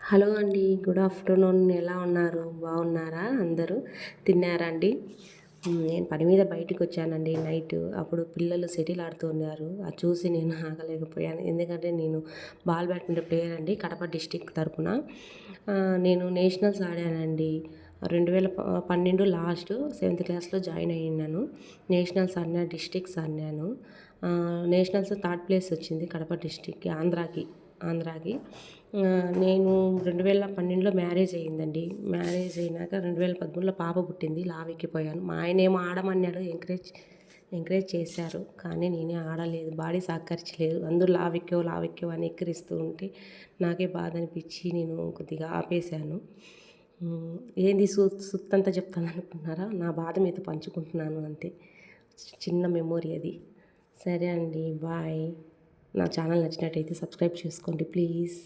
Hello అండి. Good afternoon. ఎలా ఉన్నారు? బాగున్నారా అందరూ? తిన్నారా అండి? నేను పని మీద బయటికొచ్చానండి నైటు. అప్పుడు పిల్లలు షటిల్ ఆడుతున్నారు. అది చూసి నేను ఆగలేకపోయాను. ఎందుకంటే నేను బాల్ బ్యాడ్మింటన్ ప్లేయర్ అండి. కడప డిస్ట్రిక్ట్ తరపున. నేను నేషనల్స్ ఆడానండి. 2012 లాస్ట్ సెవెంత్ క్లాస్‌లో జాయిన్ అయ్యున్నాను. నేషనల్స్ ఆడినా, డిస్ట్రిక్ట్స్ ఆడినాను. నేషనల్స్ థర్డ్ ప్లేస్ వచ్చింది కడప డిస్ట్రిక్ట్‌కి, ఆంధ్రాకి. నేను 2012లో మ్యారేజ్ అయ్యిందండి. మ్యారేజ్ అయినాక 2013లో పాప పుట్టింది. లావెక్కిపోయాను. మా ఆయనేమో ఆడమన్నాడు. ఎంకరేజ్ చేశారు. కానీ నేనే ఆడలేదు. బాడీ సహకరించలేదు. అందరూ లావెక్కావు, లావెక్కావు అని ఎక్కిరిస్తూ ఉంటే నాకే బాధ అనిపించి నేను కొద్దిగా ఆపేశాను. ఏంది సుత్తంతా చెప్తాననుకుంటున్నారా? నా బాధ మీతో పంచుకుంటున్నాను అంతే. చిన్న మెమోరీ అది. సరే అండి. బాయ్. నా ఛానల్ నచ్చినట్టయితే సబ్స్క్రైబ్ చేసుకోండి ప్లీజ్.